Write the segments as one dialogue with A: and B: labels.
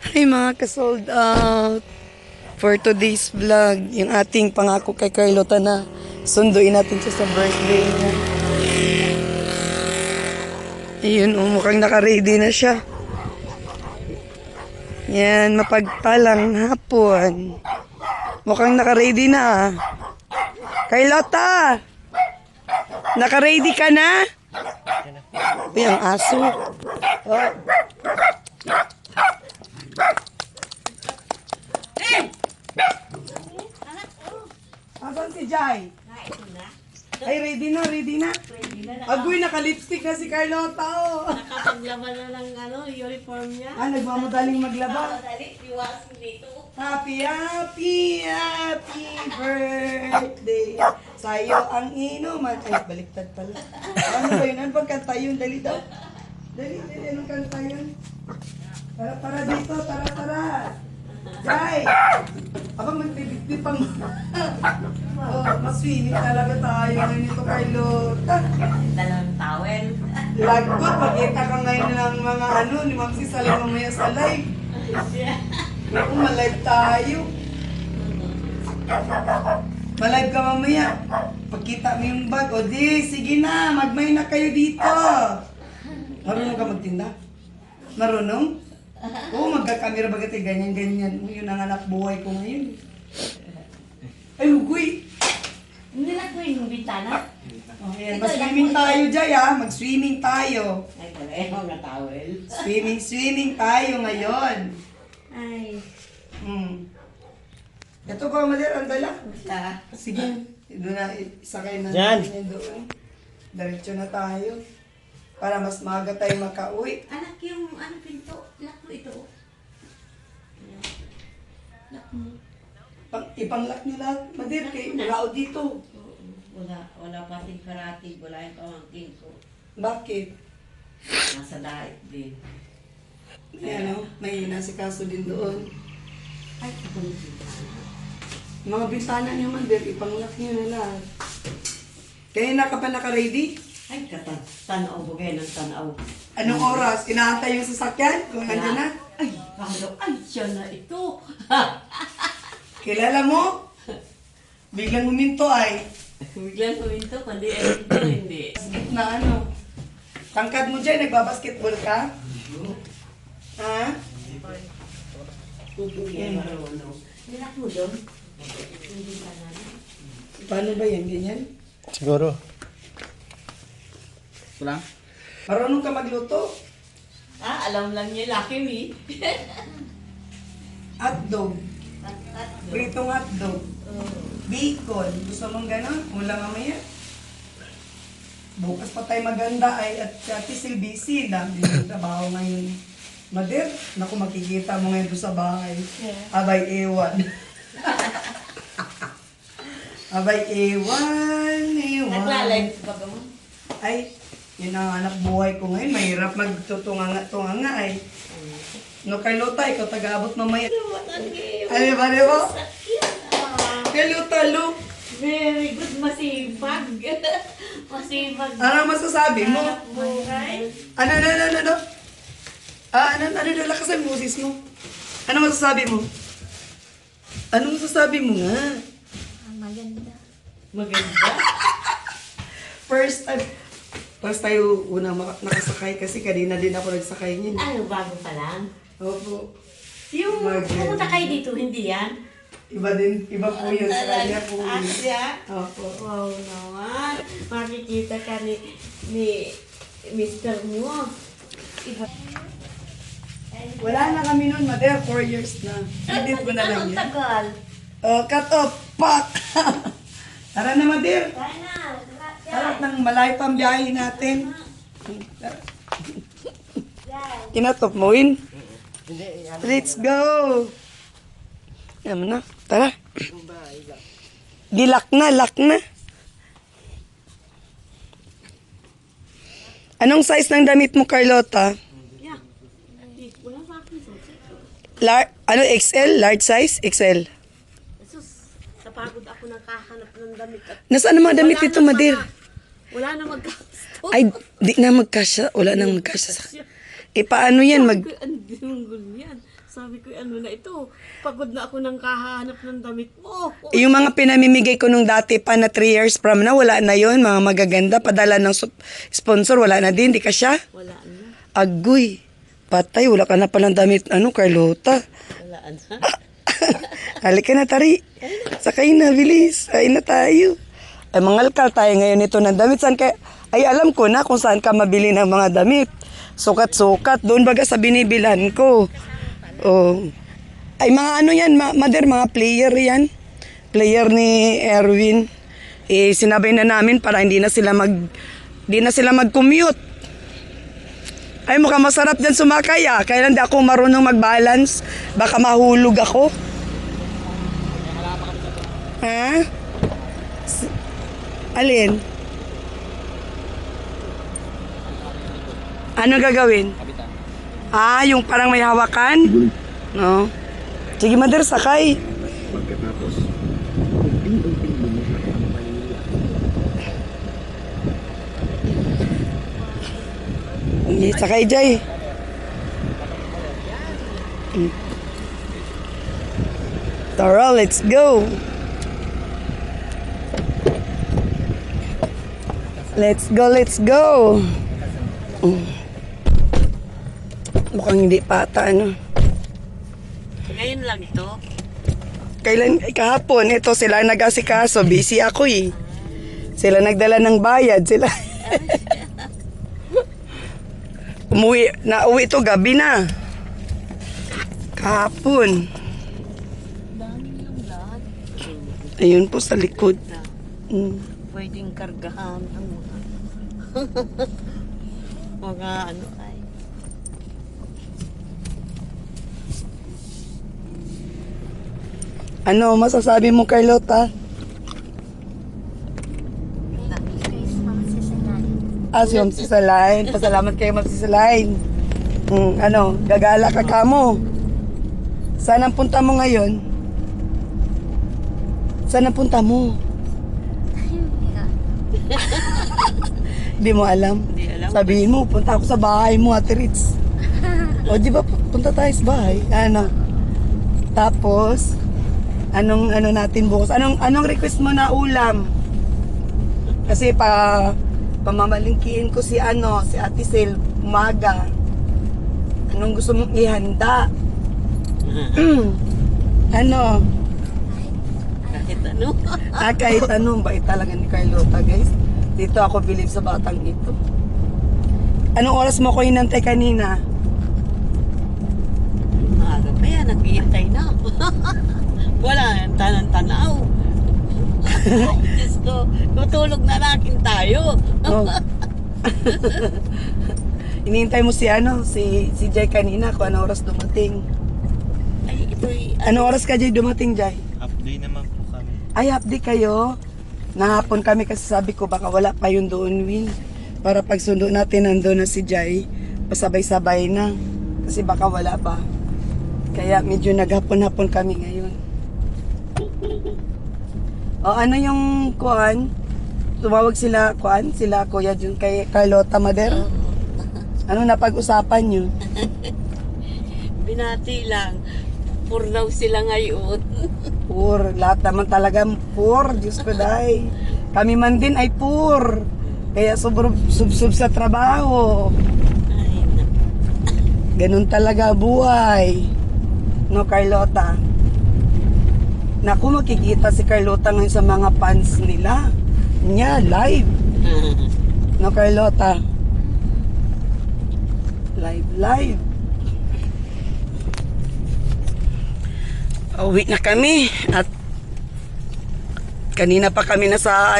A: Hi mga ka-sold out for today's vlog. Yung ating pangako kay Carlota na sunduin natin siya sa birthday niya. Ayun, mukhang naka-ready na siya. Yan, mapagpalang hapon. Mukhang naka-ready na. Carlota! Naka-ready ka na? Uy, ang aso. Oh. Asan si Jai? Ay, ready na, ready na. Agoy, naka-lipstick na si Carlota, oh.
B: Nakapaglaban na ng uniform niya.
A: Nagmamadaling maglaba.
B: Dali, iwasin dito.
A: Happy birthday. Sa'yo ang inuman. Ay, baliktad pala. Ano ba yun? Ano bang kanta yun? Dali daw. Dali, anong kanta yun? Tara dito, tara. Jai! Abang magpipit pang... Oh, maswimming talaga tayo ngayon ito, Carlota.
B: Dalawang towel.
A: Lagot, magkita ka ngayon ng mga ni Ma'am si Salim mamaya sa live. Naku, malive tayo. Malive ka mamaya. Pagkita mo yung bag, o di, sige na, magmay na kayo dito. Marunong ka magtinda? Marunong? Oo, magkakamera bagat eh, ganyan-ganyan. Yun ang anak buhay ko ngayon. Ay, hugoy.
B: Nilak mo yung bintana?
A: Okay, mag-swimming tayo, Jay, ha? Mag-swimming tayo.
B: Ay, pareho na towel.
A: Swimming tayo ngayon.
B: Ay,
A: Ito ba, Malir, ang dala?
B: basta.
A: Sige, doon na, isakay na
C: Yan.
A: natin yan doon. Diretso na tayo. Para mas maaga tayo makauwi.
B: Anak yung pinto. Lock mo ito. Lock mo.
A: Ipang-lock nyo lahat. Madir, kayo, wala ako dito.
B: Wala pa ting karatig. Wala yung pamangkin ko.
A: Bakit?
B: Nasa diet din.
A: Yan, no? May nasikaso din doon.
B: Ay, ito yung bintana.
A: Mga bintana nyo, Madir, ipang-lock nyo na lahat. Kaya ka pa naka-ready?
B: Ay, tanaw mo kayo ng tanaw.
A: Anong oras? Inaantay yung sasakyan? Kung nandiyan na?
B: Ay, kalo, ay, siya na ito.
A: Kilala mo? Biglang huminto ay.
B: Biglang huminto, kundi ay ito, hindi.
A: Basket na ano? Tangkad mo dyan, nagbabasketball ka? Ha?
B: Hindi marunong. Nilak mo doon? Hindi ka na.
A: Paano ba yan? Ganyan?
C: Siguro. Lang?
A: Marunong ka magluto?
B: Alam lang niya, Lucky Me.
A: Hotdog. Pritong hotdog. Bacon. Gusto mong gano'n? Ulam mamaya. Bukas pa tayo maganda ay at Ate Silbisi. Dami ng trabaho ngayon. Madir, naku makikita mo ngayon doon sa bahay. Abay, ewan. Abay, ewan.
B: Nagla-live pa ba mo?
A: Ay, yun ang anak buhay ko ngayon. Mahirap magtutunganga ay. No, Carlota, ikaw taga-abot mamaya. Ano ba, di ba? Carlota, look.
B: Very good, masipag. Masipag.
A: Ano masasabi mo?
B: Buhay.
A: Ano? Ano, lakasan mo, sis mo. Ano masasabi mo? Ano masasabi mo nga?
B: Maganda.
A: First tayo unang nakasakay kasi kanina din ako nagsakay niyan.
B: Ano, bago pa lang?
A: Opo.
B: Yung
A: Maganda.
B: pumunta kayo dito, hindi yan?
A: Iba po yun sa kanya po.
B: Asya?
A: Opo.
B: Wow naman. Makikita ka ni Mr. mo. Iba.
A: Wala na kami nun, Mader. 4 years na. Edit mo na lang
B: Ang
A: yan.
B: tagal.
A: Cut off. Pak! Tara na, Mader.
B: Kaya na.
A: Tara, nang malayo pa ang biyahe natin. Kinatop mo, Win. Let's go! Yan mo na. Tara. Lock na. Anong size ng damit mo, Carlota?
B: Yeah. Wala sa akin.
A: XL? Large size? XL.
B: Jesus, napagod ako ng kahanap ng damit. At
A: Nasaan ang mga damit dito, Madir?
B: wala na magkasto.
A: Ay, di na magkasya. Wala nang magkasya sa... paano yan?
C: Sabi ko, ano dinunggol yan? Sabi ko, ano na ito? Pagod na ako ng kahanap ng damit mo.
A: Yung mga pinamimigay ko nung dati pa na 3 years from now, wala na yon, mga magaganda. Padala ng sponsor, wala na din, di ka siya?
C: Wala na.
A: Agoy, patay, wala ka na palang damit, Carlota.
C: Wala na.
A: Halika na, tari. Sakay na, bilis. Kain na tayo. Ay, mangalkal tayo ngayon ito ng damit. Saan ka? Ay, alam ko na kung saan ka mabili ng mga damit. Sukat-sukat. Doon baga sa binibilhan ko. Oh. Ay, mga ano yan, mother, mga player yan. Player ni Erwin. Sinabay na namin para hindi na sila mag-commute. Ay, mukhang masarap dyan sumakay Kailan di ako marunong mag-balance. Baka mahulog ako. Ha? Alin? Ano gagawin? Yung parang may hawakan? No. Sige, mother, sakay. Sakay, Jay. Tara, let's go. Let's go, let's go. Mukhang hindi pata,
C: Ngayon lang ito.
A: Kailan, kahapon, ito sila nag-asikaso. Busy ako Sila nagdala ng bayad. Sila. Nauwi ito gabi na. Kahapon.
C: Dami lang lahat.
A: Ayun po sa likod.
C: Pwedeng kargahan ang mga ano ay.
A: Ano masasabi mo, Carlota? Si Ma'am Sisalain. Pasalamat kayo, Ma'am Sisalain. Gagala ka kamo. Saan ang punta mo ngayon? Saan ang punta mo? Di mo alam?
C: Hindi alam.
A: Sabihin mo, punta ako sa bahay mo, Ate Ritz. O, di ba, punta tayo sa bahay. Tapos, anong natin bukas? Anong request mo na ulam? Kasi pamamalingkiin ko si Ate Sel, umaga. Anong gusto mong ihanda?
C: Kahit ano.
A: Kahit anong bait talaga ni Carlota, guys. Dito ako believe sa batang ito. Anong oras mo ko hinantay kanina?
C: Maaga pa yan, naghihintay na. Wala yung tanang-tanaw. Ay, Diyos ko, tutulog na natin tayo.
A: Oh. Inihintay mo si Jay kanina kung anong oras dumating.
C: Ay, ito'y...
A: Anong oras ka, Jay, dumating, Jay?
D: Update naman po kami.
A: Ay, half-day kayo. Nahapon kami kasi sabi ko baka wala pa yun doon, Win. Para pag sundo natin nandun na si Jay, pasabay-sabay na. Kasi baka wala pa. Kaya medyo naghapon-hapon kami ngayon. O ano yung kuan? Tumawag sila Kuya Jun kay Carlota Mader. Ano na pag-usapan nyo?
C: Binati lang. Pur daw sila ngayon.
A: Poor. Lahat naman talaga poor. Diyos ko dahi. Kami man din ay poor. Kaya sobrang sub sa trabaho.
C: Ay,
A: Ganun talaga buhay. No, Carlota? Naku, makikita si Carlota ngayon sa mga fans nila. Live. No, Carlota? Live. Uwi na kami at kanina pa kami na sa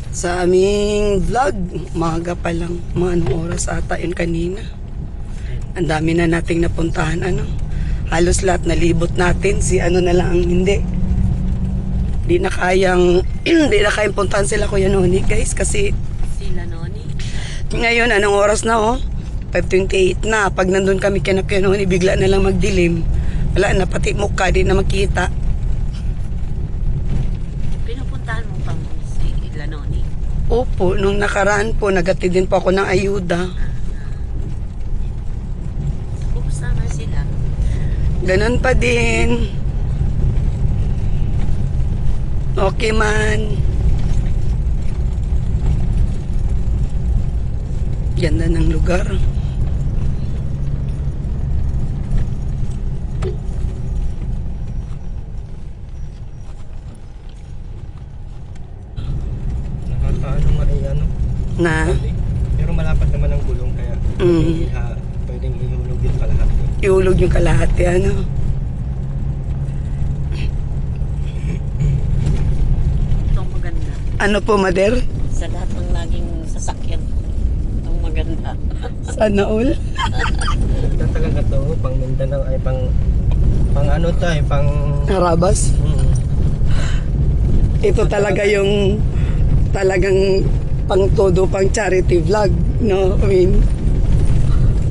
A: sa aming vlog. Umaga pa lang, mga anong oras ata yun kanina. Ang dami na nating napuntahan, halos lahat nalibot natin, si na lang ang hindi. Di na kayang puntahan sila Kuya Noni, guys, kasi
C: sila Noni.
A: ngayon anong oras na 5:28 na. Pag nandun kami kina Kuya Noni, bigla na lang magdilim. Wala na, pati mukha di na makita.
C: Pinupuntahan mo pa si Noni.
A: Opo, nung nakaraan po, nagati din po ako ng ayuda.
C: Kumusta na sila?
A: Ganun pa din. Okay man. Ganda ng lugar.
D: Nakakaano nga ano.
A: Na,
D: Pero malapad naman ang gulong kaya pwedeng ihulog din kalahati.
A: iulog yung kalahati, ano.
C: Ito ang maganda.
A: Ano po, Mader?
C: Sa lahat ng naging sasakyan. Ang maganda.
A: Sana all.
D: Ito talaga to, pang Mindanao ay pang ano to ay pang
A: Harabas. Ito talaga yung talagang pang todo, pang charity vlog, no? I mean,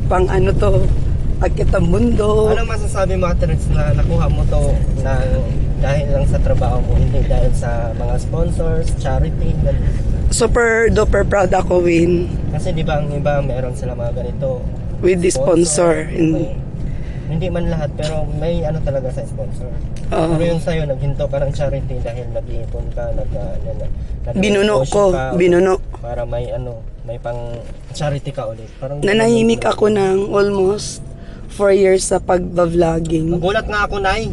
A: pang ano to, pagkitang mundo.
D: Ano masasabi mo, Ate Reds, na nakuha mo to dahil lang sa trabaho mo, hindi dahil sa mga sponsors, charity, ganun.
A: Super duper proud ako, Win,
D: Kasi di ba ang iba meron sila mga ganito
A: with the sponsor.
D: hindi man lahat pero may ano talaga sa sponsor.
A: Oo.
D: Pero yung sa'yo, naghinto ka ng charity dahil nag-iipon ka,
A: Binuno ko,
D: ka,
A: binuno.
D: para may may pang charity ka ulit. Parang
A: Nanahimik ako ng almost 4 years sa pagba-vlogging.
D: Nagulat nga ako, Nay.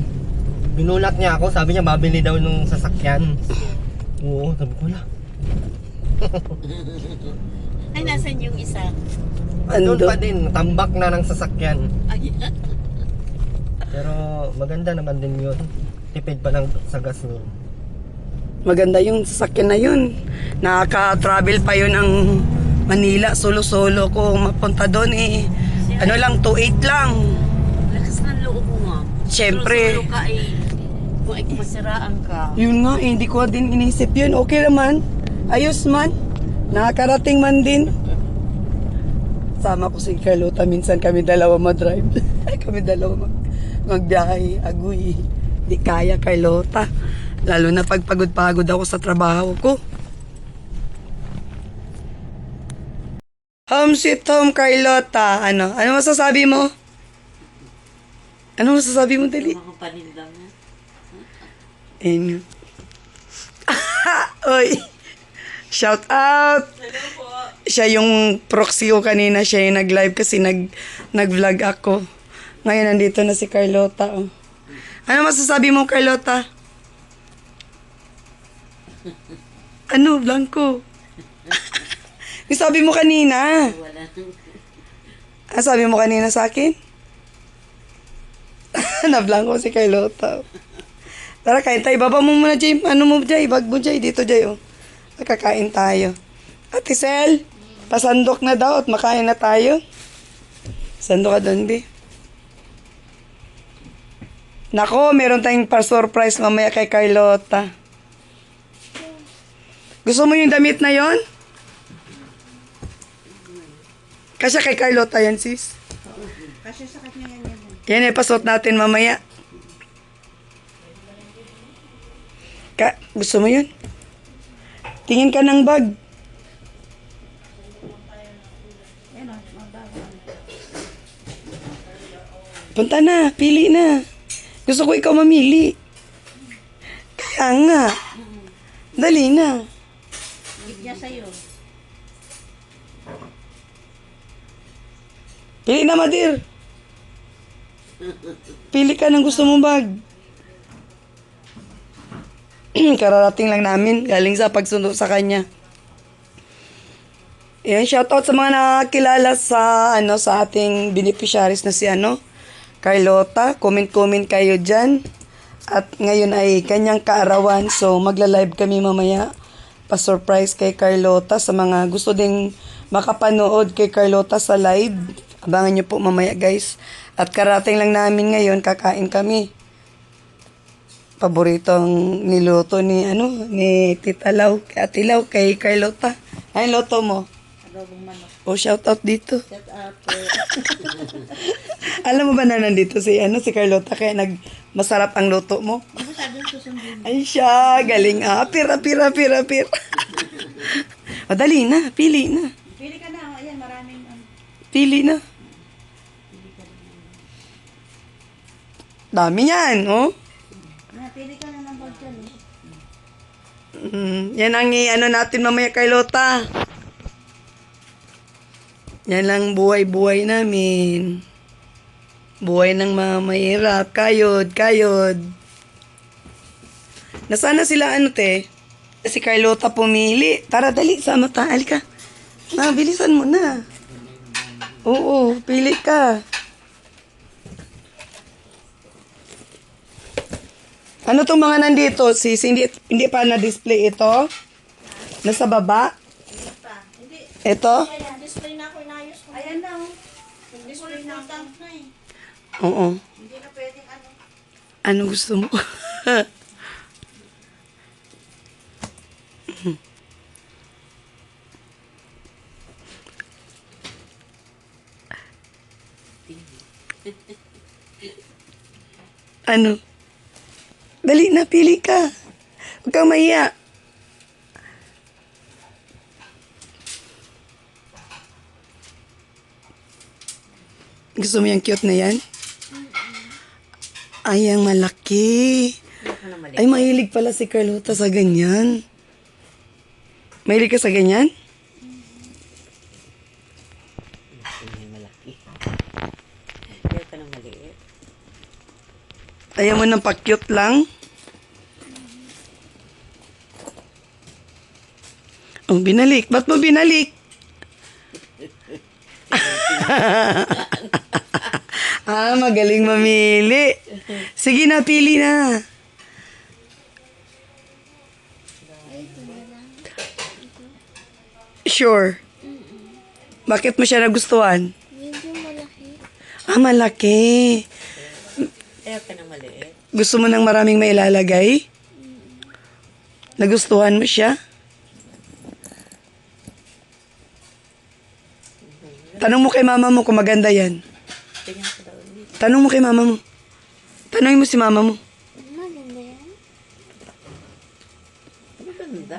D: Binulat niya ako, sabi niya mabili daw nung sasakyan. Oo, sabi ko na.
C: Ay, nasan yung isa?
D: Andun
A: Ando.
D: pa din, tambak na ng sasakyan.
C: Ay,
D: Pero maganda naman din yun. Tipid pa lang sa gasoline.
A: Maganda yung sasakyan na yun. Nakaka-travel pa yun ng Manila, solo-solo ko mapunta doon eh. Ano lang, 2.8 lang.
C: lakas ng loob mo nga.
A: Siyempre.
C: Solo-solo ka eh. Kung masiraan ka.
A: Yun nga, eh, hindi ko din inisip yun. Okay naman. Ayos man. Nakakarating man din. Sama ko si Carlota. Minsan kami dalawa ma-drive. Kami dalawa magbiyahe. Agoy. Di kaya, Carlota. Lalo na pag pagod-pagod ako sa trabaho ko. Home sweet home, Carlota. Ano masasabi mo? Ano masasabi mo, dali?
C: Yung mga paninda mo.
A: Ayun. Oy. Shout out. Siya yung proxy ko kanina. Siya yung nag-live kasi nag-vlog ako. Ngayon nandito na si Carlota. Oh. Ano masasabi mo, Carlota? Ano, Blanco? Yung sabi mo kanina.
C: Wala.
A: Ano sabi mo kanina sa akin? Na-blanco si Carlota. Tara, kain tayo. Baba mo muna, Jay. Ano mo, Jay? Bag mo, Jay. Dito, Jay, oh. Kakain tayo. Ate Sel, pasandok na daw at makain na tayo. Sandok ka doon, Bi. Nako, meron tayong pa-surprise mamaya kay Carlota. Gusto mo yung damit na yon? Kasi kay Carlota yan, sis.
B: Kasi sa kanya yan.
A: Yan eh, pasuot natin mamaya. Gusto mo yun? Tingin ka ng bag. Punta na, pili na. Gusto ko ikaw mamili. Kaya nga. Dali na.
B: Gift niya sa'yo.
A: Pili na, Madir. Pili ka ng gusto mong bag. Kararating lang namin. Galing sa pagsundo sa kanya. Ayan, shoutout sa mga nakakilala sa sa ating beneficiaries na si Carlota. Comment kayo dyan. At ngayon ay kanyang kaarawan. So magla-live kami mamaya. Pa-surprise kay Carlota. Sa mga gusto ding makapanood kay Carlota sa live. Abangan nyo po mamaya, guys. At karating lang namin ngayon. Kakain kami. Paboritong niluto ni Tita Lau, kay Ate Lau, kay Carlota. Ay, luto mo.
B: Adobong manok.
A: O, shout out dito.
B: Set up.
A: Alam mo ba na nandito si Carlota kaya masarap ang luto mo?
B: Ano sabi yung susundin?
A: Ay siya, galing. Apir. Madali na, pili na.
B: Pili ka na. Ayan, maraming
A: Pili na. Dami yan, oh.
B: pili ka na ng bag dyan.
A: Yan ang ano natin mamaya kay Lota. Yan lang buhay-buhay namin. Buhay ng mga mahirap. Kayod. Nasaan na sila ano te? Si Carlota pumili. Tara, dali. Sama ta. Halika. Bilisan mo na. Oo, pili ka. Ano tong mga nandito? Hindi pa na-display ito? Nasa baba?
B: Hindi.
A: Ito?
B: Ayan, display na ako. Inayos ko. Ayan na. Yung display na ako.
A: Oo.
B: Hindi na pwedeng ano.
A: Ano gusto mo? Ano? Dali na, pili ka. Huwag kang mahiya. Gusto mo yung cute na yan? Ay, ang malaki. Ay, mahilig pala si Carlota sa ganyan. Mahilig ka sa ganyan?
C: Malaki. Ayaw ka ng maliit.
A: Ayaw mo ng pa-cute lang? Oh, binalik. Ba't mo binalik? Magaling mamili. Sige na, pili na. Sure. Bakit mo siya nagustuhan?
E: Medyo malaki.
A: Malaki.
C: Ayaw ka ng maliit.
A: Gusto mo ng maraming mailalagay? Nagustuhan mo siya? Tanong mo kay mama mo kung maganda yan.
C: Tingnan ko daw ulit.
A: Tanong mo kay mama mo. Tanongin mo si mama mo.
E: Maganda yan.
C: Maganda.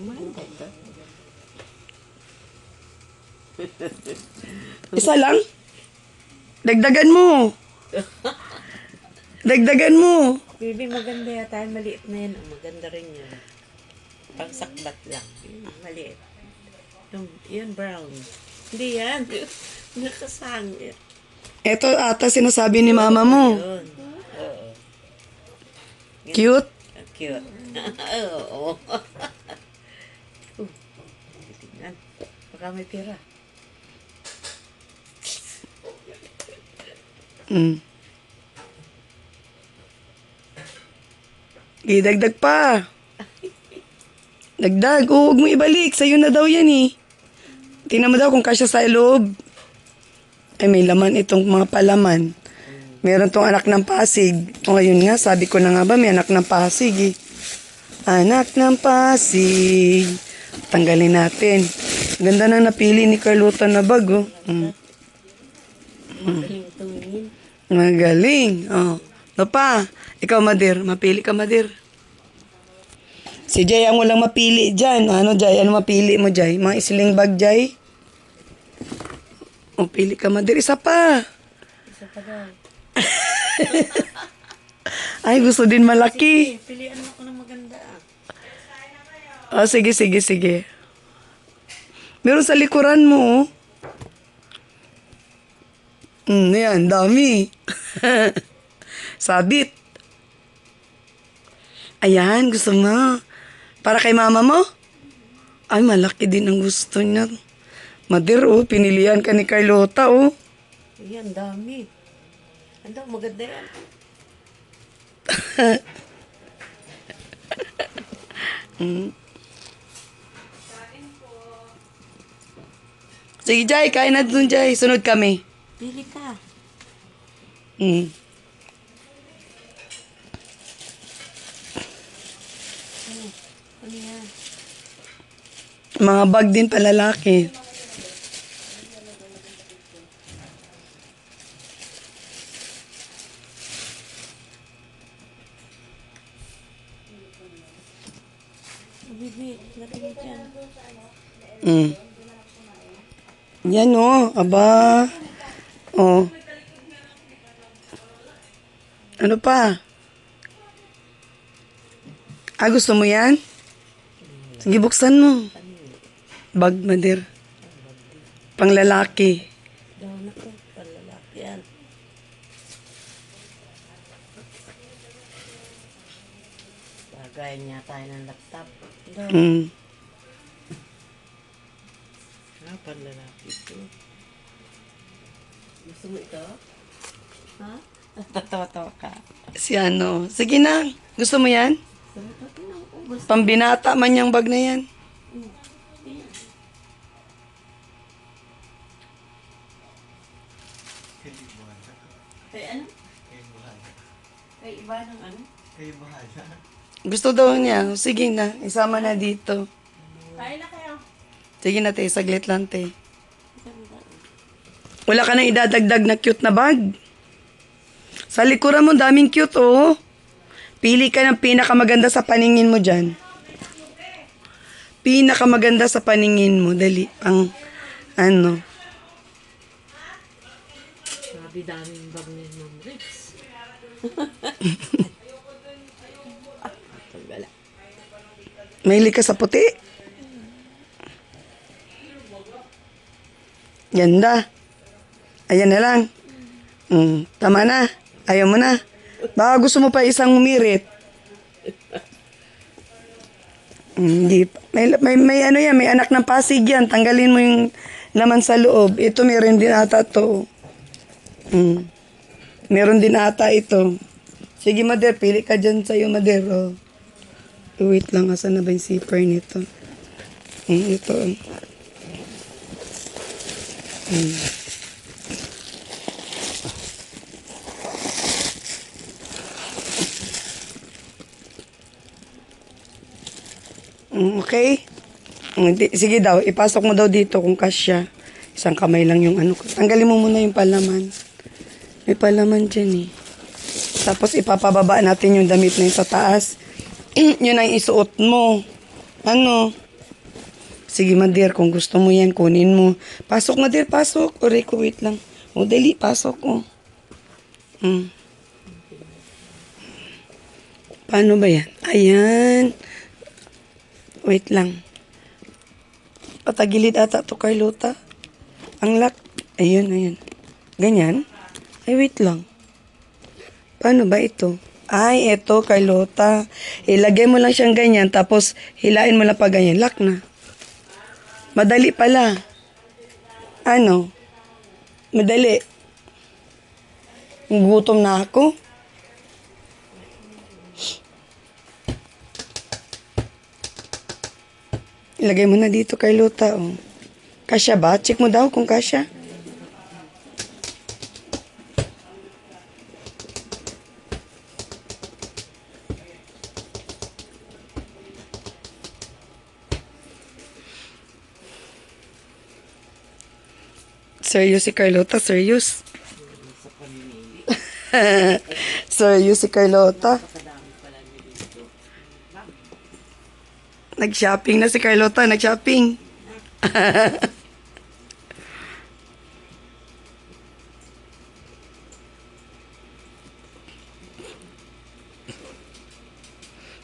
C: Maganda.
A: Isa lang? Dagdagan mo. Dagdagan mo.
C: Baby, maganda yata. Maliit na yan. Maganda rin yun. Pang sakbat lang. Maliit. Yun, brown. Hindi yan. Nakasangit.
A: Ito ata sinasabi ni mama mo.
C: Yun. Oo.
A: Cute.
C: Cute. Oo. Tingnan. Baka may pira.
A: Idagdag pa. Dagdag. Huwag mo ibalik. Sa'yo na daw yan eh. Tingnan mo daw kung kasya sa loob. Ay, may laman itong mga palaman. Meron tong anak ng Pasig. O ngayon nga, sabi ko na nga ba, may anak ng Pasig eh. Anak ng Pasig. Tanggalin natin. Ganda na napili ni Carlota na bag, oh.
C: Magaling tumingin.
A: Magaling. Oh. No pa, ikaw Madir, mapili ka Madir. Si Jay ang walang mapili dyan. Ano Jay? Ano mapili mo Jay? Mga isling bag Jay? O pili ka Madir. Isa pa.
C: Isa pa daw.
A: Ay, gusto din malaki.
C: Pilian mo ko ng maganda.
A: Oh, sige. Meron sa likuran mo, oh. Yan, dami. Sabit. Ayan, gusto mo. Para kay mama mo? Ay, malaki din ang gusto niya. Madir, oh, pinilian ka ni Carlota, oh.
C: Ayan, dami. Ano, maganda yan.
A: Sige, Jai, kain na dun, Jai. Sunod kami.
C: Pili ka. Ano yan?
A: Mga bag din palalaki.
C: Bibi, lagay mo dyan.
A: Yan oh, aba. Oh. Ano pa? Gusto mo yan? Sige, buksan mo. Bag, Mader. Pang lalaki.
C: Daw na ko, palalaki yan. Bagayan niya tayo ng laptop. Daw. Palalaki ito. Gusto mo ito? Ha? Tatawa-tawa ka.
A: Si ano? Sige na. Gusto mo yan? Pambinata man yung bag na yan.
C: Kay ano? Kay iba ng ano?
A: Gusto daw niya. Sige na. Isama na dito.
C: Kain na kayo.
A: Sige na, te. Saglit lang, te. Wala ka nang idadagdag na cute na bag. Sa likuran mo, daming cute, oh. Pili ka ng pinakamaganda sa paningin mo dyan. Pinakamaganda sa paningin mo. Dali. Ang, ano.
C: Sabi daming bag ni Ma'am Rex. Wala.
A: Mahilig ka sa puti. Ganda. Ayan na lang. Tama na. Ayaw mo na. Baka gusto mo pa isang umirit. Hindi. May ano yan, may anak ng Pasig yan. Tanggalin mo yung laman sa loob. Ito meron din ata to. Meron din ata ito. Sige, Mader, pili ka dyan sa'yo, Mader. Oh. Wait lang, asan na ba yung zipper nito? Ito. Okay? Sige daw, ipasok mo daw dito kung kasya. Isang kamay lang yung ano ko. Tanggalin mo muna yung palaman. May palaman dyan eh. Tapos ipapababa natin yung damit na yun sa taas. Yun ang isuot mo. Ano? Sige, Madir, kung gusto mo yan, kunin mo. Pasok, Madir, pasok. O, Rico, wait lang. O, dali, pasok ko. Paano ba yan? Ayan. Wait lang. Patagilid ata to, Carlota. Ang lock. Ayun, ayun. Ganyan? Ay, wait lang. Paano ba ito? Ay, eto, Carlota. Ilagay mo lang siyang ganyan, tapos hilain mo lang pa ganyan. Lock na. Madali pala. Ano? Madali. Gutom na ako. Ilagay mo na dito, Carlota. Oh. Kasya ba? Check mo daw kung kasya. Serious si Carlota, serious. Serious si Carlota. Nag-shopping na si Carlota, nag-shopping.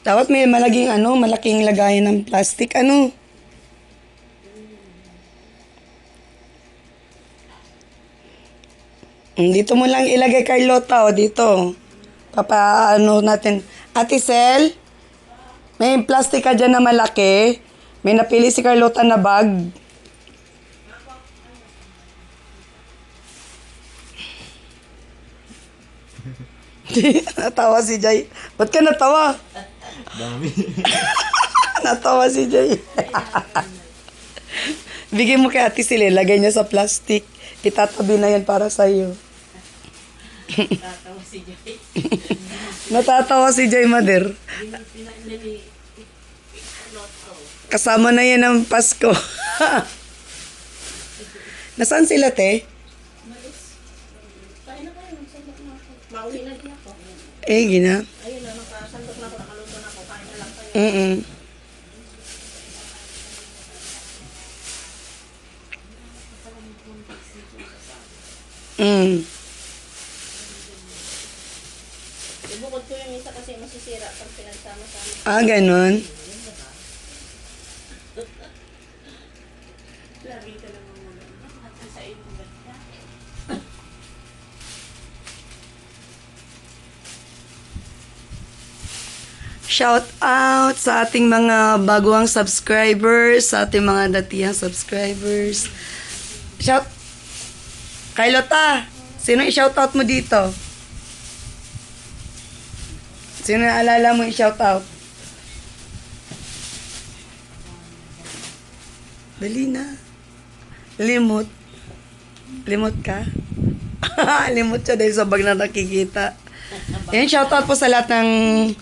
A: Dapat may malaking lagayan ng plastic, ano. Dito mo lang ilagay, Carlota, o dito. Papaano natin. Ate Sel, may plastic ka dyan na malaki. May napili si Carlota na bag. Natawa si Jay. Ba't ka natawa?
D: Dami.
A: Natawa si Jay. Bigay mo kay Ate Sel, lagay niya sa plastic. Itatabi na yan para sa'yo.
C: Tatawa si Jay.
A: Natatawa si Jay, Mader. Kasama na yan ng Pasko. Nasaan sila, te?
C: Mauwi na din ako.
A: Gina.
C: Ayun na, nakasandok na ako, nakaluto na ako. Kain na lang kayo. Ibukod ko yung isa kasi masisira pag pinagsama-sama.
A: Ah, ganun.
C: Lagi ka naman muna. At sa iyo ba?
A: Shout out sa ating mga baguang subscribers, sa ating mga datihang subscribers. Shout kay Lota, sino i-shout out mo dito? Sino naalala mo i-shout out? Dali na. Limot. Limot ka? Limot siya dahil sa bag na nakikita. Ayan, shout out po sa lahat ng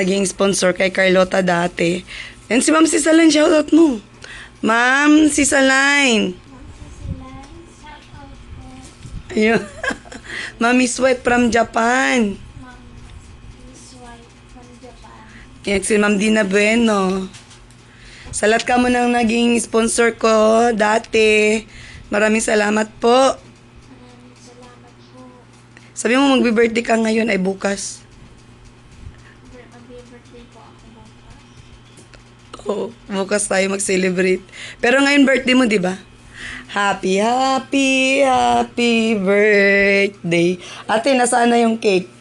A: naging sponsor kay Carlota dati. And si Ma'am Sisaline, shout out mo. Ma'am Sisaline.
E: Shout out po.
A: Ayun. Mami Sweat from Japan.
E: Miss White from Japan.
A: Yan si Ma'am Dina Bueno. Sa lahat ka mo nang naging sponsor ko dati. Maraming salamat po.
E: Maraming salamat po.
A: Sabi mo magbe-birthday ka ngayon ay bukas.
E: Mag-birthday po ako bukas.
A: Oo, bukas tayo mag-celebrate. Pero ngayon birthday mo, di ba? Happy, happy, happy birthday. Ate, nasaan na yung cake?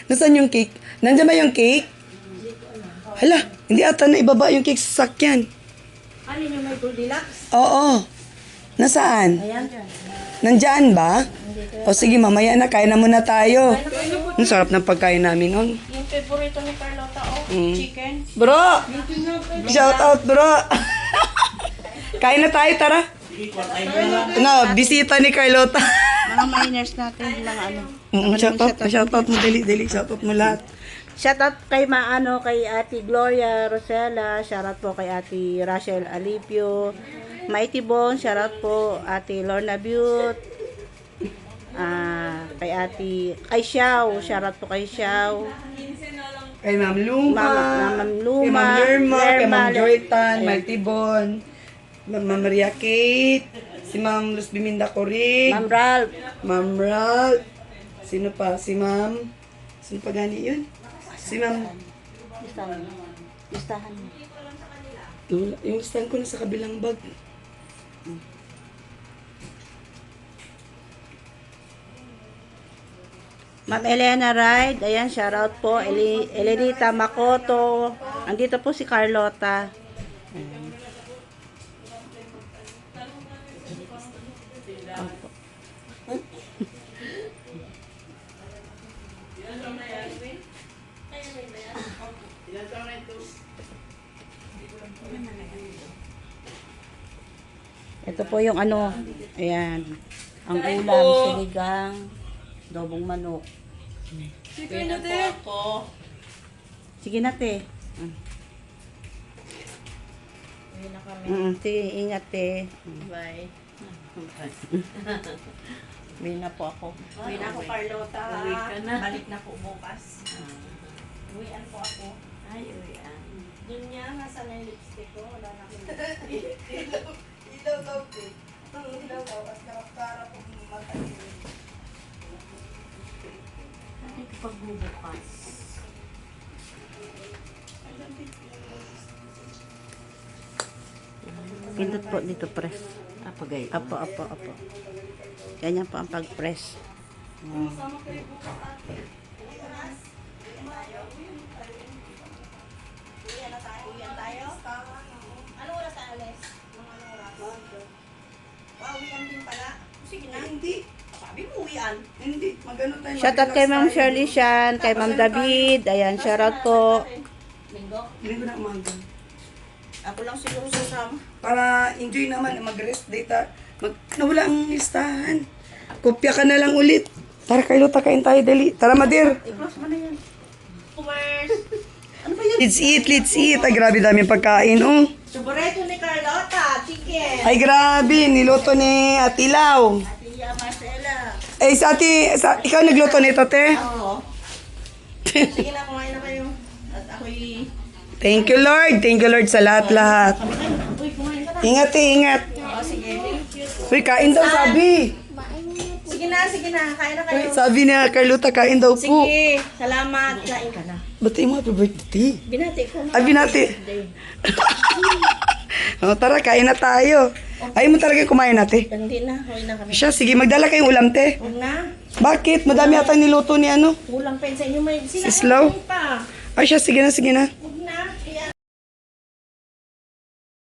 A: Nasaan yung cake? Nandiyan ba yung cake? Hala, hindi ata na ibaba yung cake sa sakyan.
B: Ano yung may Goldilocks?
A: Oo. Nasaan?
B: Ayan dyan.
A: Nandyan ba? O sige, mamaya na, kain na muna tayo. Ang sarap ng pagkain namin. Oh.
C: Yung favorito ni Carlota, chicken.
A: Bro! Shout out, bro! Kain na tayo, tara. No, bisita ni Carlota.
B: Mga miners natin, mga ano.
A: Shout out mo, dali, shout out mo lahat.
B: Shoutout kay kay Ate Gloria Rosella, shoutout po kay Ate Rachel Alipio, Mighty Bon, shoutout po Ate Lorna Butte, kay Xiao, shoutout po kay Xiao,
A: Kay Ma'am Luma,
B: Ma'am Luma,
A: kay Ma'am Lerma, kay Ma'am
B: Lerma,
A: Joytan,
B: ayan.
A: Mighty Bon, Ma'am Maria Kate, si Ma'am Luz Biminda Corig,
B: Ma'am Ralph,
A: Ma'am Ral, sino pa? Si Ma'am, sino pa gani yun? Si Ma'am,
B: listahan mo.
A: yung stand ko na sa kabilang bag.
B: Ma'am Elena Ride, ayan, shoutout po, Elenita Makoto, andito po si Carlota. Ito po yung ano, ayan, ang ulam, sinigang, dobong manok.
C: Chicken na din. Ako.
B: Sige na, te.
C: Uwi na kami.
B: Sige, ingat, te.
C: Bye.
B: Uwi na po ako.
C: Uwi na ako, Carlota. Uwi ka na. Balik na po bukas. Uwian po ako. Ay, uwian. Yun niya, nasa na yung lipstick ko. Wala na akong
A: Ilaw daw, ang ilaw daw, at karap-karap ang matay.
C: Ito pagbubukas.
B: Pindot po dito, press.
C: Pagay.
B: Apo. Ganyan po ang pag-press.
A: Hindi, magano tayo.
B: Shoutout kay Ma'am Shirley Shan, kay Ma'am David. Ayan, shoutout po.
A: Linggo na umaga.
C: Ako lang siguro sasama.
A: Para enjoy naman, mag-rest data. Nawala ang listahan. Kopya ka na lang ulit. Tara, Carlota, kain tayo, dali. Tara, Madir.
B: I-close mo na yan.
A: Let's eat. Ay, grabe daming pagkain, oh.
C: Suboreto ni Carlota, chicken.
A: Ay, grabe. Niluto ni Atilaw.
C: Tia Marcela.
A: Eh, ikaw nagluto nito, te?
C: Oo. Sige na, kumain na kayo. At ako'y...
A: Thank you, Lord. Thank you, Lord, sa lahat-lahat.
C: Uy, kumain ka na.
A: Ingat, ingat.
C: Oo, sige. Thank you.
A: Uy, kain daw sabi.
B: Sige na. Kain na
A: Uy, sabi niya, Carlota, kain daw po.
B: Sige, salamat. Kain ka na.
A: Ba't yung happy birthday?
B: Binati ko na.
A: Ay, binati. Tara, kain na tayo. Ayaw mo talaga kumain natin.
B: Hindi na. Huwag na kami.
A: Siya, sige, magdala kayong ulam, te.
B: Huwag na.
A: Bakit? Madami ata niluto ni ano.
B: Kulang pa yun sa inyo. May sila
A: Si Slow?
B: pa.
A: Ay, siya, sige na, sige na.
B: Huwag